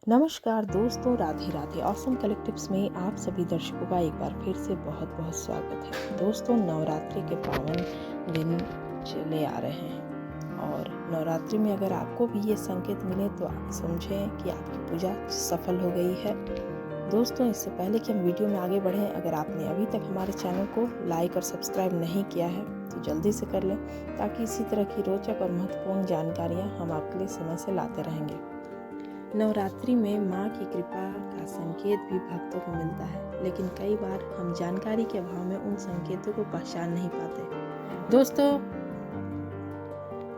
नमस्कार दोस्तों, Radhe Radhe. Awesome collectives में आप सभी दर्शकों का एक बार फिर से बहुत बहुत स्वागत है। दोस्तों, नवरात्रि के पावन दिन चले आ रहे हैं और नवरात्रि में अगर आपको भी ये संकेत मिले तो आप समझें कि आपकी पूजा सफल हो गई है। दोस्तों, इससे पहले कि हम वीडियो में आगे बढ़ें, अगर आपने अभी तक हमारे चैनल को लाइक और सब्सक्राइब नहीं किया है तो जल्दी से कर लें, ताकि इसी तरह की रोचक और महत्वपूर्ण जानकारियाँ हम आपके लिए समय से लाते रहेंगे। नवरात्रि में माँ की कृपा का संकेत भी भक्तों को मिलता है, लेकिन कई बार हम जानकारी के अभाव में उन संकेतों को पहचान नहीं पाते। दोस्तों,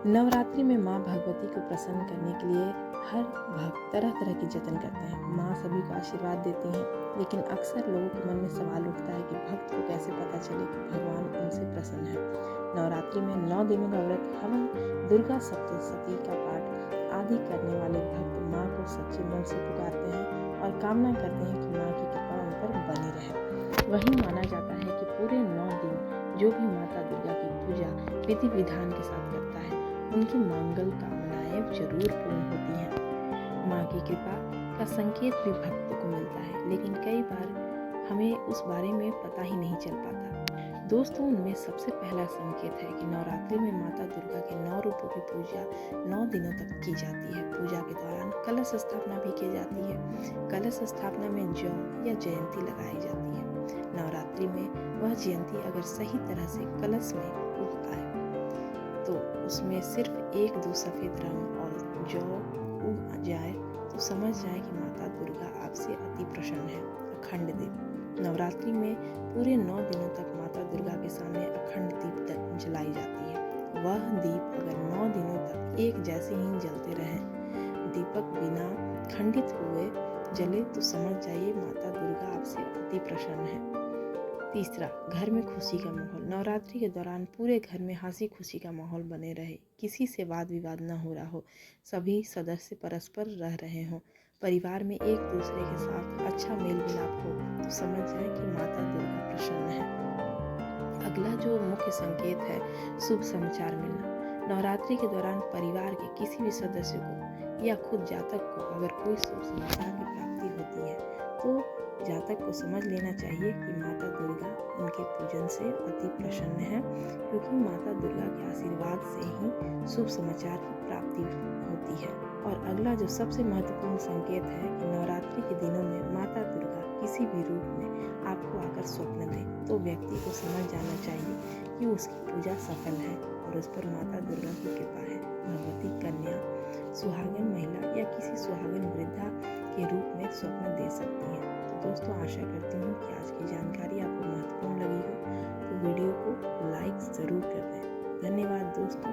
नवरात्रि में माँ भगवती को प्रसन्न करने के लिए हर भक्त तरह तरह के जतन करते हैं। माँ सभी को आशीर्वाद देती हैं, लेकिन अक्सर लोगों के मन में सवाल उठता है कि भक्त को कैसे पता चले कि भगवान उनसे प्रसन्न है। नवरात्रि में 9 दिनों का व्रत, हवन, दुर्गा सप्तशती का पाठ आदि करने वाले भक्त माँ को सच्चे मन से पुकारते हैं और कामना करते हैं कि माँ की कृपा उन पर बनी रहे। वहीं माना जाता है कि पूरे 9 दिन जो भी माता दुर्गा की पूजा विधि विधान के साथ करता है, उनकी मंगल कामनाएं जरूर पूर्ण होती हैं। माँ की कृपा का संकेत भी भक्त को मिलता है, लेकिन कई बार हमें उस बारे में पता ही नहीं चल पाता। दोस्तों, उनमें सबसे पहला संकेत है कि नवरात्रि में माता दुर्गा के 9 रूपों की पूजा 9 दिनों तक की जाती है। पूजा के दौरान कलश स्थापना भी की जाती है। कलश स्थापना में जौ या जयंती लगाई जाती है। नवरात्रि में वह जयंती अगर सही तरह से कलश में उग आए तो उसमें सिर्फ 1-2 सफेद रंग और जौ उग जाए तो समझ जाए कि माता दुर्गा आपसे अति प्रसन्न है। अखंड दीप, नवरात्रि में पूरे 9 दिनों तक माता दुर्गा के सामने अखंड दीप जलाई जाती है। वह दीप अगर 9 दिनों तक एक जैसे ही जलते रहे, दीपक बिना खंडित हुए जले, तो समझ जाइए माता दुर्गा आपसे अति प्रसन्न है। तीसरा, घर में खुशी का माहौल। नवरात्रि के दौरान पूरे घर में हंसी खुशी का माहौल बने रहे, किसी से वाद विवाद न हो रहा हो, सभी सदस्य परस्पर रह रहे हों, परिवार में एक दूसरे के साथ अच्छा मेल मिलाप हो, तो समझ जाए कि माता दुर्गा प्रसन्न है। अगला जो मुख्य संकेत है, शुभ समाचार मिलना। नवरात्रि के दौरान परिवार के किसी भी सदस्य को या खुद जातक को अगर कोई शुभ समाचार की प्राप्ति होती है तो जातक को समझ लेना चाहिए कि माता दुर्गा उनके पूजन से अति प्रसन्न है, क्योंकि माता दुर्गा के आशीर्वाद से ही शुभ समाचार की प्राप्ति होती है। और अगला जो सबसे महत्वपूर्ण संकेत है कि नवरात्रि के दिनों में माता दुर्गा किसी भी रूप में आपको आकर स्वप्न दे, तो व्यक्ति को समझ जाना चाहिए कि उसकी पूजा सफल है और उस पर माता दुर्गा की कृपा है। भगवती कन्या, सुहागन महिला या किसी सुहागन वृद्धा के रूप में स्वप्न दे सकती है। तो दोस्तों, आशा करती हूँ कि आज की जानकारी आपको महत्वपूर्ण लगी हो, तो वीडियो को लाइक ज़रूर कर दें। धन्यवाद दोस्तों।